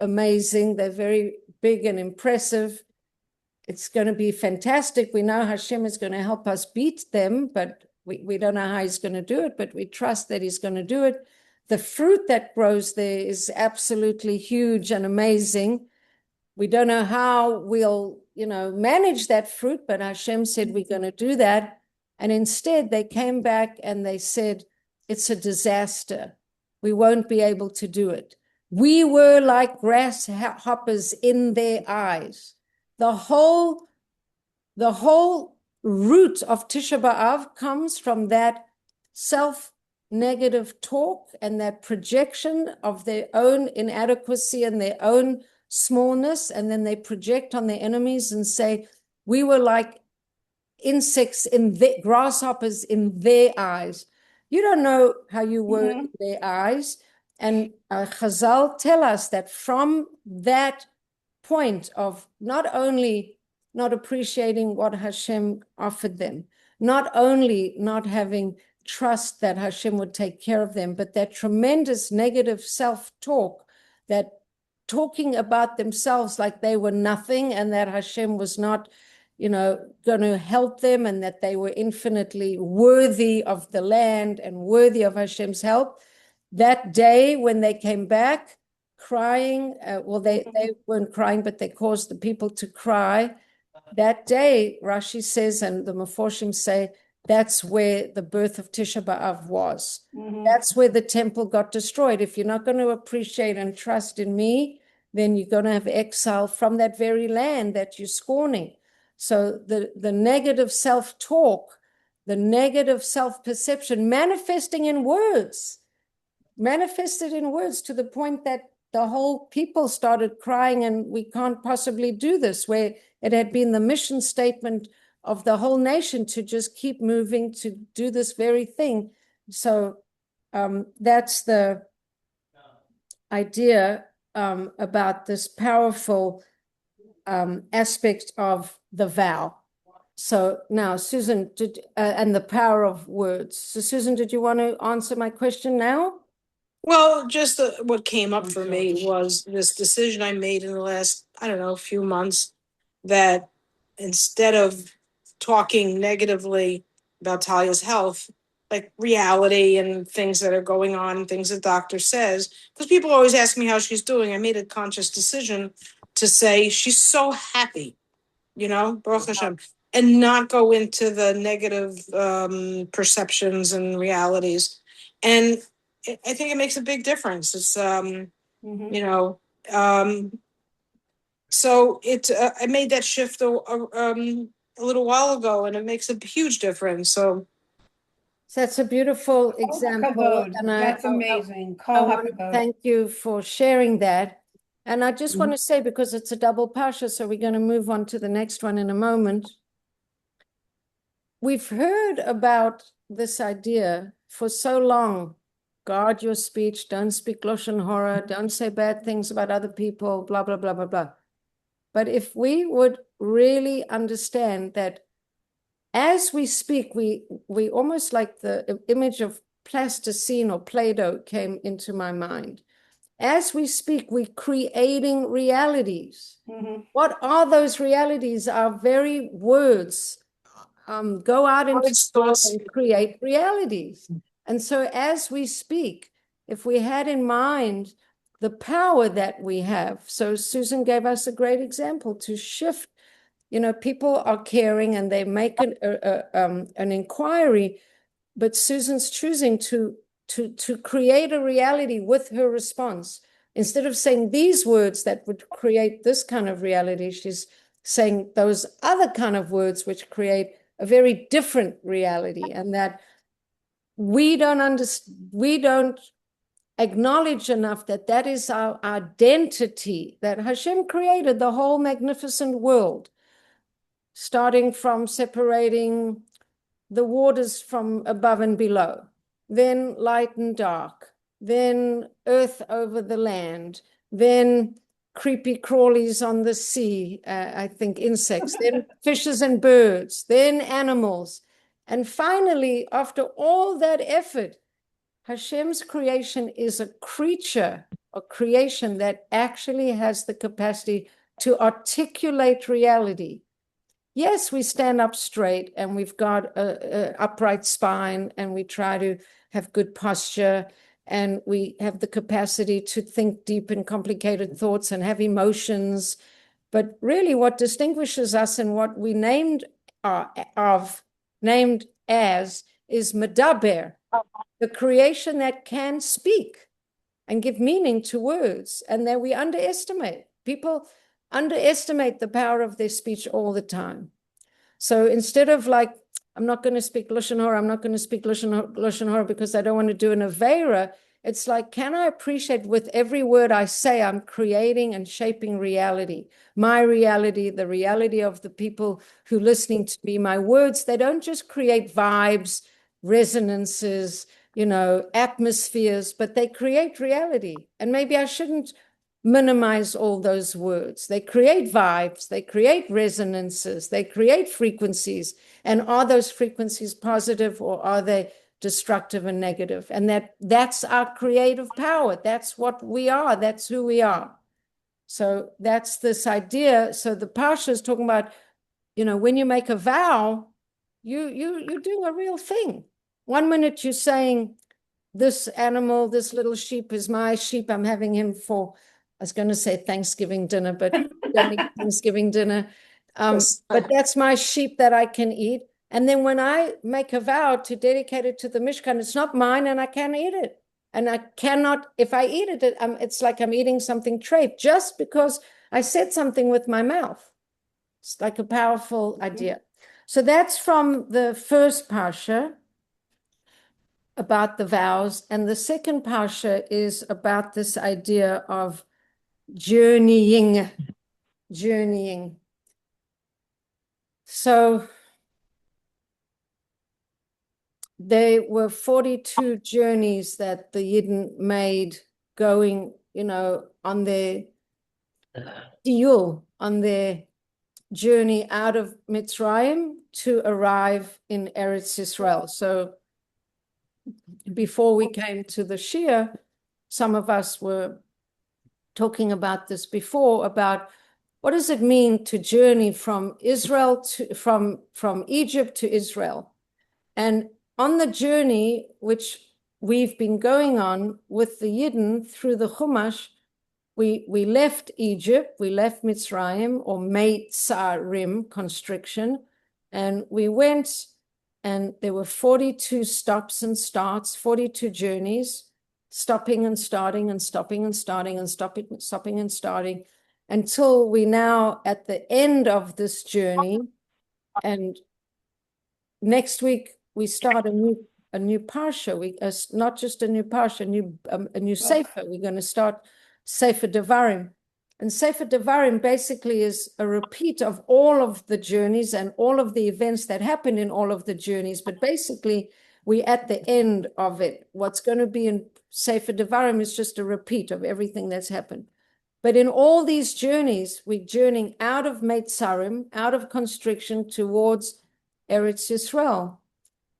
amazing. They're very big and impressive. It's going to be fantastic. We know Hashem is going to help us beat them, but we don't know how he's going to do it, but we trust that he's going to do it. The fruit that grows there is absolutely huge and amazing. We don't know how we'll, manage that fruit, but Hashem said we're going to do that. And instead they came back and they said, it's a disaster. We won't be able to do it. We were like grasshoppers in their eyes. The whole root of Tisha B'Av comes from that self-negative talk and that projection of their own inadequacy and their own smallness, and then they project on their enemies and say, we were like insects grasshoppers in their eyes. You don't know how you were in their eyes. And Chazal tell us that from that point of not only not appreciating what Hashem offered them, not only not having trust that Hashem would take care of them, but that tremendous negative self-talk, that talking about themselves like they were nothing and that Hashem was not, going to help them, and that they were infinitely worthy of the land and worthy of Hashem's help. That day when they came back crying, they weren't crying, but they caused the people to cry. That day, Rashi says, and the Meforshim say, that's where the birth of Tisha B'Av was. That's where the temple got destroyed. If you're not going to appreciate and trust in me, then you're going to have exile from that very land that you're scorning. So the negative self-talk, the negative self-perception manifested in words to the point that the whole people started crying, and we can't possibly do this, where it had been the mission statement of the whole nation to just keep moving, to do this very thing. So that's the idea about this powerful aspect of the vow. So now, Susan, and the power of words. So Susan, did you want to answer my question now? Well, just what came up for me was this decision I made in the last, few months, that instead of talking negatively about Talia's health, like reality and things that are going on, things the doctor says, because people always ask me how she's doing, I made a conscious decision to say she's so happy, Baruch Hashem, and not go into the negative perceptions and realities. And I think it makes a big difference. It's, so I made that shift a little while ago, and it makes a huge difference. So that's a beautiful example. And that's amazing. I want to thank you for sharing that. And I just want to say, because it's a double parsha, so we're going to move on to the next one in a moment. We've heard about this idea for so long. Guard your speech, don't speak lashon hara, don't say bad things about other people, blah, blah, blah, blah, blah. But if we would really understand that as we speak, we almost, like the image of plasticine or Play-Doh came into my mind. As we speak, we're creating realities. What are those realities? Our very words go out into the world and create realities. And so as we speak, if we had in mind the power that we have, so Susan gave us a great example to shift. People are caring and they make an inquiry, but Susan's choosing to create a reality with her response. Instead of saying these words that would create this kind of reality, she's saying those other kind of words which create a very different reality, and that we don't acknowledge enough that is our identity, that Hashem created the whole magnificent world, starting from separating the waters from above and below, then light and dark, then earth over the land, then creepy crawlies on the sea, I think insects, then fishes and birds, then animals. And finally, after all that effort, Hashem's creation is a creation that actually has the capacity to articulate reality. Yes, we stand up straight and we've got an upright spine and we try to have good posture and we have the capacity to think deep and complicated thoughts and have emotions. But really what distinguishes us and what we named as is Medaber, the creation that can speak and give meaning to words, and that we underestimate. People underestimate the power of their speech all the time. So instead of like, I'm not going to speak lashon hara, I'm not going to speak lashon hara because I don't want to do an aveira, It's like, can I appreciate with every word I say, I'm creating and shaping reality, my reality, the reality of the people who are listening to me. My words, they don't just create vibes, resonances, atmospheres, but they create reality. And maybe I shouldn't minimize all those words. They create vibes, they create resonances, they create frequencies. And are those frequencies positive, or are they destructive and negative? And that's our creative power. That's what we are. That's who we are. So that's this idea. So the Pasha is talking about, when you make a vow, you're doing a real thing. 1 minute you're saying, this animal, this little sheep is my sheep. I'm having him for, I was going to say Thanksgiving dinner, but don't eat Thanksgiving dinner. But that's my sheep that I can eat. And then when I make a vow to dedicate it to the Mishkan, it's not mine and I can't eat it. And I cannot, if I eat it, it's like I'm eating something treif just because I said something with my mouth. It's like a powerful idea. So that's from the first Parsha about the vows. And the second Parsha is about this idea of journeying. So there were 42 journeys that the Yidden made going, on their tiyul, on their journey out of Mitzrayim to arrive in Eretz Yisrael. So before we came to the Shia, some of us were talking about this before, about what does it mean to journey from Israel to from Egypt to Israel? And on the journey, which we've been going on with the Yidden through the Chumash, we left Egypt, we left Mitzrayim, or Meitzarim, constriction, and we went, and there were 42 stops and starts, 42 journeys, stopping and starting and stopping and starting and stopping and starting, until we now at the end of this journey. And next week we start a new parsha. Not just a new parsha, a new sefer. We're going to start Sefer Devarim. And Sefer Devarim basically is a repeat of all of the journeys and all of the events that happen in all of the journeys. But basically, we're at the end of it. What's going to be in Sefer Devarim is just a repeat of everything that's happened. But in all these journeys, we're journeying out of Meitzarim, out of constriction, towards Eretz Yisrael.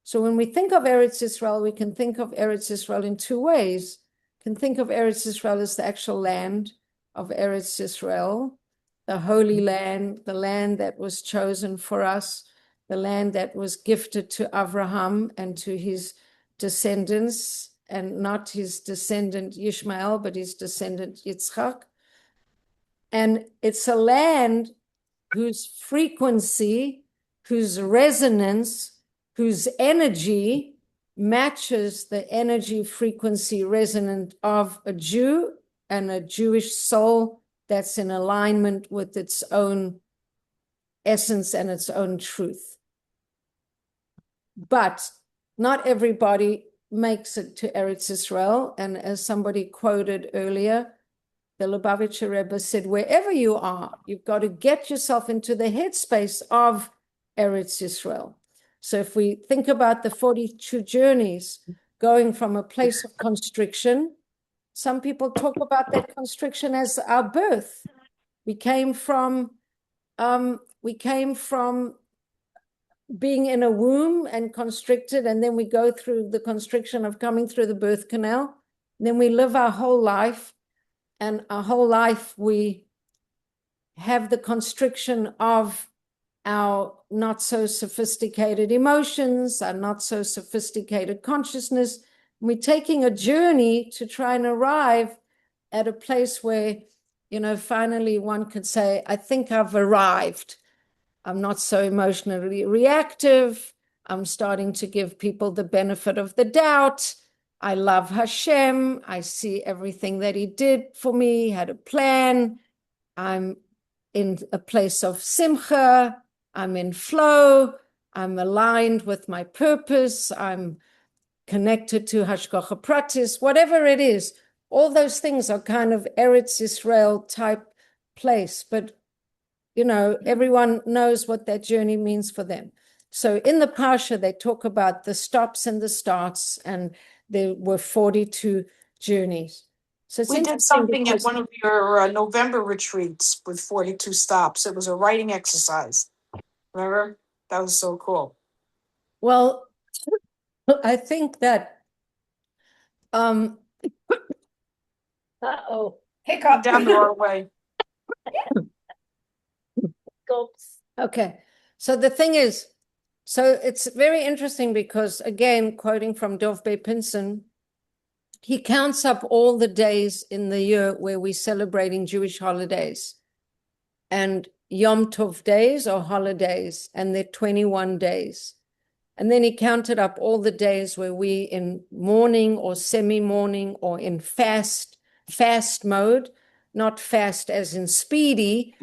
So when we think of Eretz Yisrael, we can think of Eretz Yisrael in two ways. Can think of Eretz Yisrael as the actual land of Eretz Yisrael, the holy land, the land that was chosen for us, the land that was gifted to Abraham and to his descendants, and not his descendant Ishmael, but his descendant Yitzchak. And it's a land whose frequency, whose resonance, whose energy matches the energy frequency resonant of a Jew and a Jewish soul that's in alignment with its own essence and its own truth. But not everybody makes it to Eretz Yisrael. And as somebody quoted earlier, the Lubavitcher Rebbe said, wherever you are, you've got to get yourself into the headspace of Eretz Yisrael. So if we think about the 42 journeys going from a place of constriction, some people talk about that constriction as our birth. We came from being in a womb and constricted, and then we go through the constriction of coming through the birth canal. And then we live our whole life, and our whole life we have the constriction of our not so sophisticated emotions, our not so sophisticated consciousness. We're taking a journey to try and arrive at a place where, finally one could say, I think I've arrived. I'm not so emotionally reactive. I'm starting to give people the benefit of the doubt. I love Hashem. I see everything that he did for me, had a plan. I'm in a place of simcha. I'm in flow. I'm aligned with my purpose. I'm connected to Hashgacha Pratis, whatever it is. All those things are kind of Eretz Israel type place, but everyone knows what that journey means for them. So in the Parsha, they talk about the stops and the starts, and there were 42 journeys. So it's We did interesting something at because- one of your November retreats with 42 stops. It was a writing exercise. Remember? That was so cool. Well, I think that Hiccup. Down the wrong way. okay. So the thing is, so it's very interesting because, again, quoting from Dov Pinson, he counts up all the days in the year where we're celebrating Jewish holidays. And Yom Tov days are holidays, and they're 21 days. And then he counted up all the days where we in mourning or semi-mourning or in fast mode, not fast as in speedy,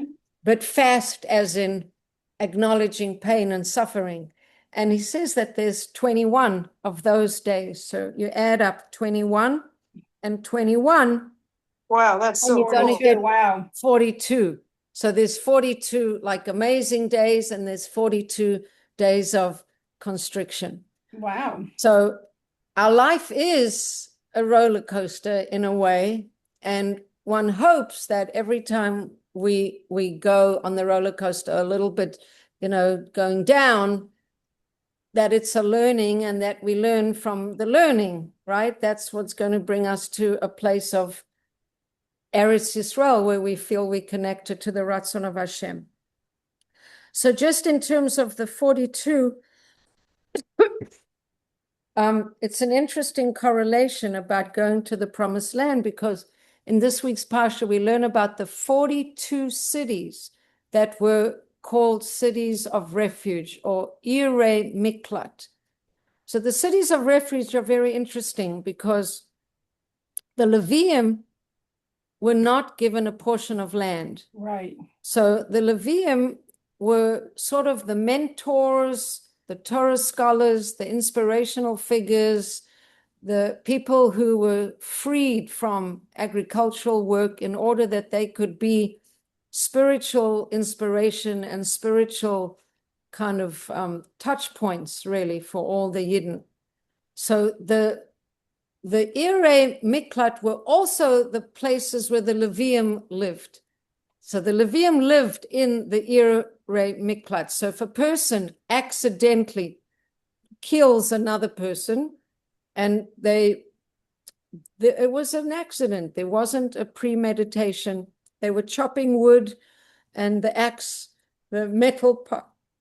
but fast as in acknowledging pain and suffering. And he says that there's 21 of those days. So you add up 21 and 21. Wow, that's so you're gonna cool. get Wow. 42. So there's 42 like amazing days, and there's 42 days of constriction. Wow. So our life is a roller coaster in a way, and one hopes that every time we go on the roller coaster a little bit, going down, that it's a learning and that we learn from the learning, right? That's what's going to bring us to a place of Eretz Yisrael, where we feel we're connected to the Ratzon of Hashem. So just in terms of the 42, it's an interesting correlation about going to the Promised Land, because in this week's Parsha, we learn about the 42 cities that were called cities of refuge, or Irei Miklat. So the cities of refuge are very interesting because the Levium were not given a portion of land. Right. So the Levium were sort of the mentors, the Torah scholars, the inspirational figures, the people who were freed from agricultural work in order that they could be spiritual inspiration and spiritual kind of touch points, really, for all the Yidden. So the Irei Miklat were also the places where the Levium lived. So the Levium lived in the Irei Miklat. So if a person accidentally kills another person, and it was an accident, there wasn't a premeditation, they were chopping wood, and the metal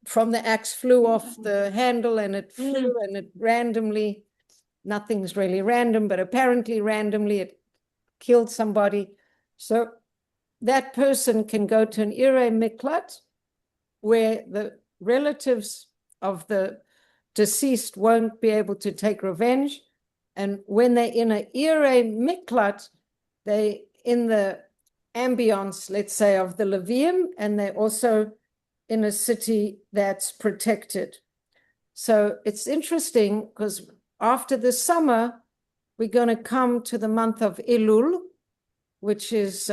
from the axe flew off the handle, and it flew, and it randomly, nothing's really random, but apparently randomly it killed somebody. So that person can go to an Irei Miklat, where the relatives of the deceased won't be able to take revenge. And when they're in an Irei Miklat, they in the ambience, let's say, of the Levium, and they're also in a city that's protected. So it's interesting because after the summer, we're going to come to the month of Elul, which is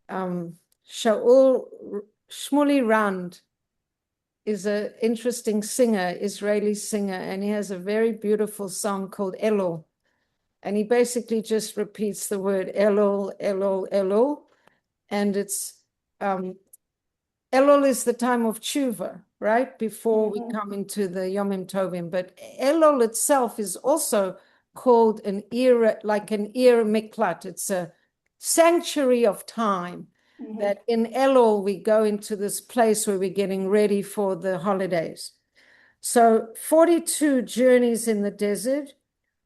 Shmueli Rand is an interesting singer, Israeli singer, and he has a very beautiful song called Elul. And he basically just repeats the word Elul, Elul, Elul. And it's Elul is the time of tshuva, right? Before we come into the Yomim Tovim. But Elul itself is also called an Ir Miklat. It's a sanctuary of time. That in Elul, we go into this place where we're getting ready for the holidays. So 42 journeys in the desert,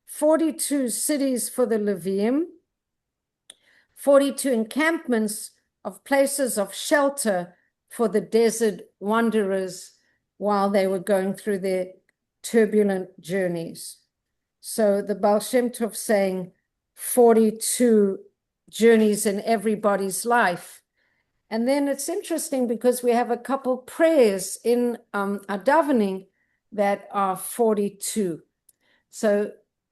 42 cities for the Levium, 42 encampments of places of shelter for the desert wanderers while they were going through their turbulent journeys. So the Baal Shem Tov saying 42 journeys in everybody's life. And then it's interesting because we have a couple prayers in our davening that are 42. So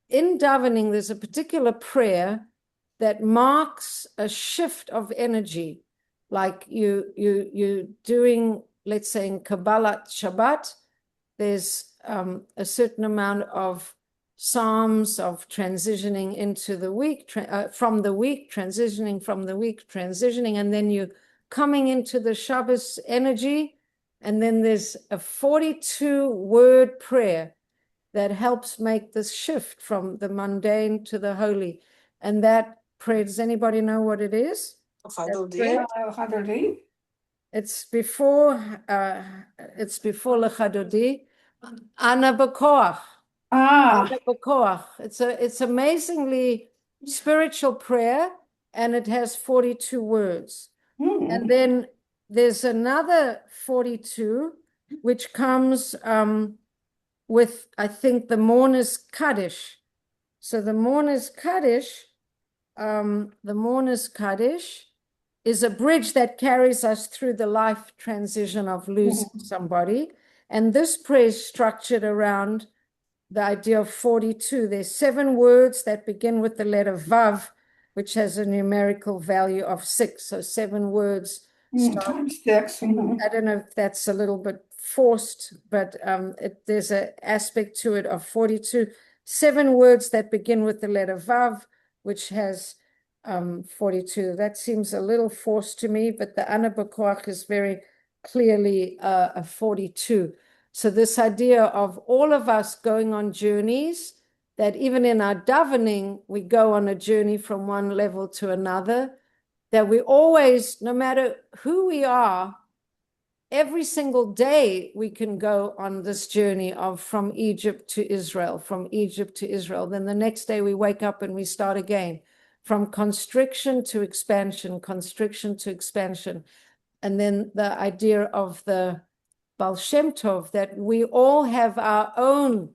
in davening, there's a particular prayer that marks a shift of energy. Like you doing, let's say in Kabbalat Shabbat, there's a certain amount of psalms of transitioning into the week, from the week, transitioning from the week, transitioning, and then you coming into the Shabbos energy. And then there's a 42-word prayer that helps make this shift from the mundane to the holy. And that prayer, does anybody know what it is? That prayer? Hadodi. It's before Lechadodi. Ana B'Koach. Ah. Ana B'Koach. It's amazingly spiritual prayer, and it has 42 words. And then there's another 42, which comes with, I think, the mourner's Kaddish. So the mourner's Kaddish is a bridge that carries us through the life transition of losing somebody. And this prayer is structured around the idea of 42. There's 7 words that begin with the letter Vav, which has a numerical value of 6. So 7 words Times 6. I don't know if that's a little bit forced, but there's an aspect to it of 42. 7 words that begin with the letter Vav, which has 42. That seems a little forced to me, but the Ana B'Koach is very clearly a 42. So this idea of all of us going on journeys, that even in our davening, we go on a journey from one level to another, that we always, no matter who we are, every single day we can go on this journey of from Egypt to Israel, from Egypt to Israel. Then the next day we wake up and we start again, from constriction to expansion, constriction to expansion. And then the idea of the Baal Shem Tov, that we all have our own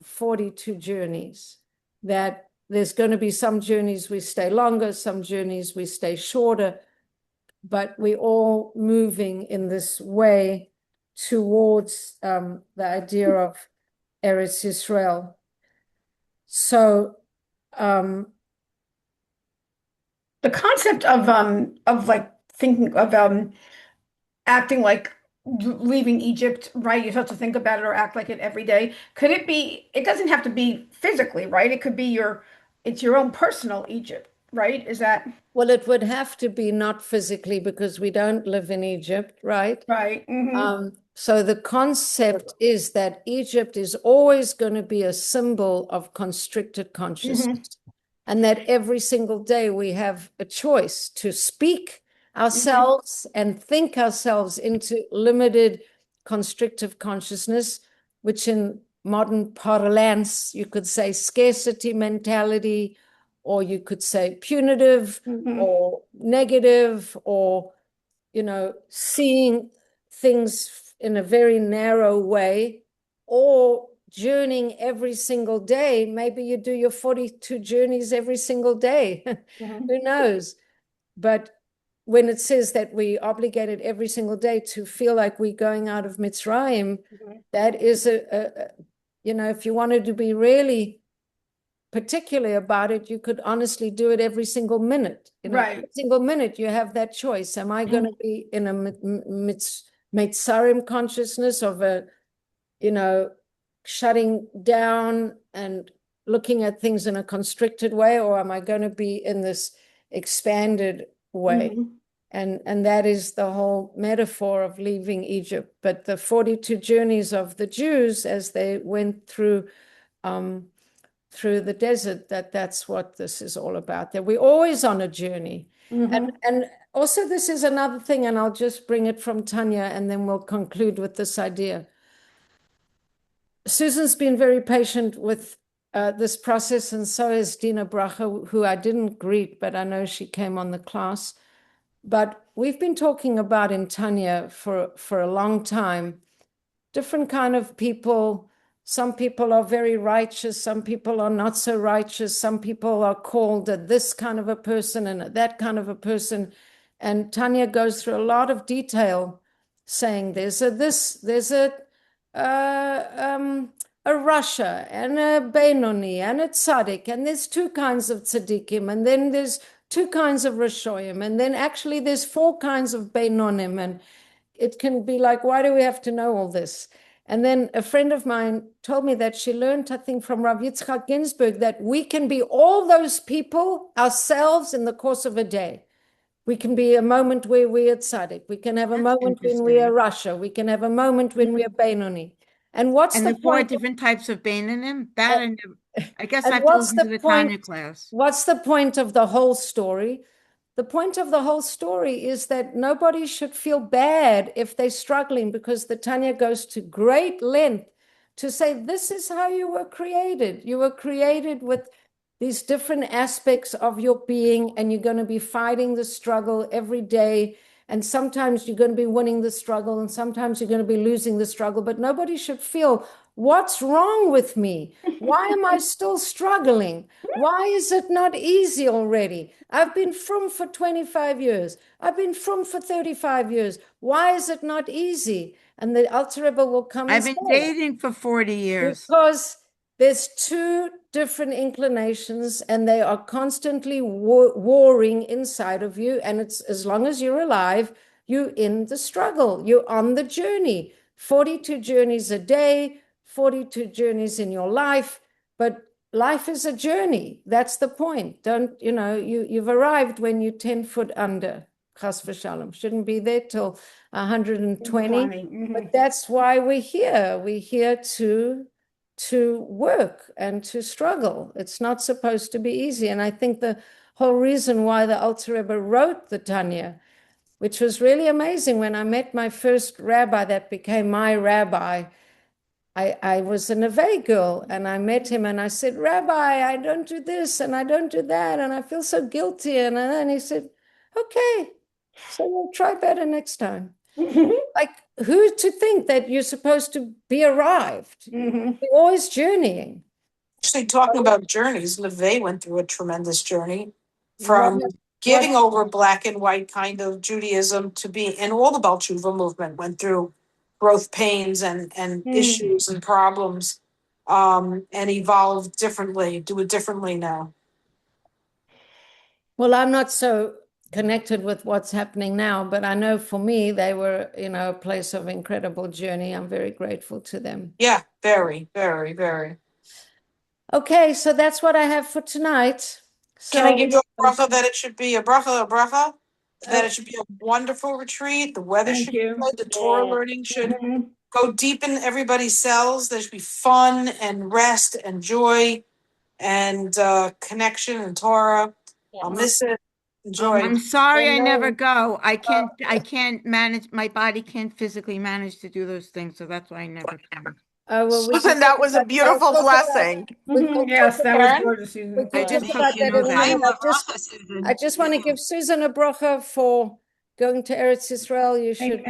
42 journeys, that there's going to be some journeys we stay longer, some journeys we stay shorter, but we're all moving in this way towards the idea of Eretz Yisrael. So The concept of like thinking of acting like leaving Egypt, right? You have to think about it or act like it every day. Could it be, it doesn't have to be physically, right? It could be it's your own personal Egypt, right? Is that well, it would have to be not physically because we don't live in Egypt, right? right? So the concept is that Egypt is always going to be a symbol of constricted consciousness, and that every single day we have a choice to speak ourselves and think ourselves into limited constrictive consciousness, which in modern parlance, you could say scarcity mentality, or you could say punitive or negative, or, seeing things in a very narrow way, or journeying every single day. Maybe you do your 42 journeys every single day. Who knows? But when it says that we obligated every single day to feel like we're going out of Mitzrayim, that is if you wanted to be really particular about it, you could honestly do it every single minute. Right. Every single minute you have that choice. Am I going to be in a Mitzarim consciousness of shutting down and looking at things in a constricted way, or am I going to be in this expanded way? And that is the whole metaphor of leaving Egypt. But the 42 journeys of the Jews as they went through the desert, that's what this is all about, that we're always on a journey. And also this is another thing, and I'll just bring it from Tanya and then we'll conclude with this idea. Susan's been very patient with this process, and so is Dina Bracha, who I didn't greet, but I know she came on the class. But we've been talking about in Tanya for a long time, different kind of people. Some people are very righteous, some people are not so righteous, some people are called this kind of a person and that kind of a person. And Tanya goes through a lot of detail saying there's a a Rasha and a Benoni and a Tzaddik, and there's two kinds of Tzaddikim, and then there's two kinds of Rashoyim, and then actually there's four kinds of Benonim, and it can be like, why do we have to know all this? And then a friend of mine told me that she learned, I think, from Rav Yitzchak Ginsburg, that we can be all those people ourselves in the course of a day. We can be a moment where we are tzaddik. We can have a That's moment when we are interesting. Rasha. We can have a moment when we are Benoni. And what's And the the four point? different types of Beinanim? That I guess I And have to what's listen to the the point? Tanya class. What's the point of the whole story? The point of the whole story is that nobody should feel bad if they're struggling, because the Tanya goes to great length to say, this is how you were created. You were created with these different aspects of your being, and you're going to be fighting the struggle every day. And sometimes you're going to be winning the struggle, and sometimes you're going to be losing the struggle. But nobody should feel, what's wrong with me? Why am I still struggling? Why is it not easy already? I've been frum for 25 years. I've been frum for 35 years. Why is it not easy? And the Alter Rebbe will come and I've been say, dating for 40 years. because there's two different inclinations, and they are constantly warring inside of you. And it's as long as you're alive, you're in the struggle. You're on the journey. 42 journeys a day, 42 journeys in your life. But life is a journey. That's the point. Don't, you've arrived when you're 10 foot under. Chas v'shalom. Shouldn't be there till 120. But that's why we're here. We're here to work and to struggle. It's not supposed to be easy. And I think the whole reason why the Alter Rebbe wrote the Tanya, which was really amazing, when I met my first rabbi that became my rabbi, I was a Neve girl, and I met him and I said, Rabbi, I don't do this and I don't do that, and I feel so guilty. And then he said, okay, so we'll try better next time. Like, who to think that you're supposed to be arrived? You're always journeying. Actually, talking about journeys, LeVay went through a tremendous journey from giving over black and white kind of Judaism to be, and all the Baal Tshuva movement went through growth pains and issues and problems, and evolved differently, do it differently now. Well, I'm not so connected with what's happening now, but I know for me, they were, a place of incredible journey. I'm very grateful to them. Yeah, very, very, very. Okay, so that's what I have for tonight. So, Can I give you a bracha that it should be a bracha, that it should be a wonderful retreat. The weather should be good. The Torah learning should go deep in everybody's cells. There should be fun and rest and joy and connection and Torah. I'll miss it. Enjoy. I'm sorry I never go. I can't manage, my body can't physically manage to do those things, so that's why I never come. well, Susan, that was a beautiful blessing. Yes, that was gorgeous, Susan. We I can just talk hope about you that know in a that. minute. I just want to give Susan a bracha for going to Eretz Israel. You should,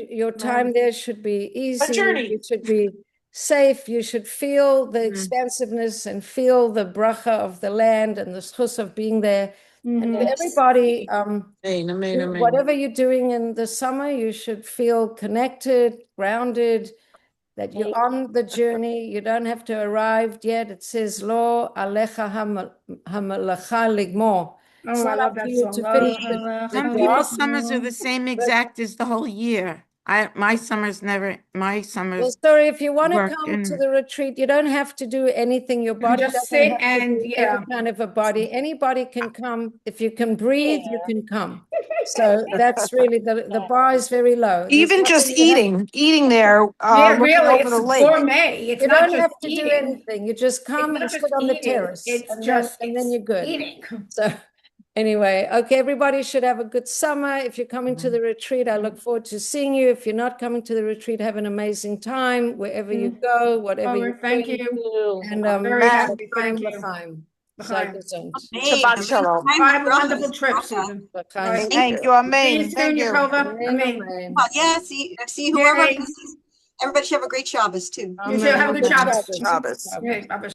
your time there should be easy. journey. You should be safe. You should feel the expansiveness and feel the bracha of the land and the schus of being there. And everybody, Amen. whatever you're doing in the summer, you should feel connected, grounded, that you're on the journey. You don't have to arrive yet. It says, Lo alecha hamalacha ligmor. It's not I love up to that you song. to finish Some the people's job. summers are the same exact as the whole year. My summers Well, summers sorry, if you want to work come to in. the retreat, you don't have to do anything. Your body just doesn't sit have to and, be any kind of a body. Anybody can come. If you can breathe, you can come. So that's really, the bar is very low. There's Even just nothing you have- eating there, Yeah, looking really, over it's the lake. gourmet. It's You not don't just have to do eating. anything. You just come It's and not sit just on the eating. terrace. It's and just then you're good. eating. So anyway, okay, everybody should have a good summer. If you're coming to the retreat, I look forward to seeing you. If you're not coming to the retreat, have an amazing time wherever you go, whatever you're Thank doing. you. And Very happy. L'chaim, Thank you. l'chaim. L'chaim. Sei gesund. Shabbat shalom. Have a wonderful trip, Susan. L'chaim. Thank you, See amen. you soon, Thank you. Yakova. Amen, Amen. amen. Yeah, see whoever. Yay. Everybody should have a great Shabbos too. You too. Have a good Good Shabbos. Shabbos. Shabbos. Okay, bye-bye.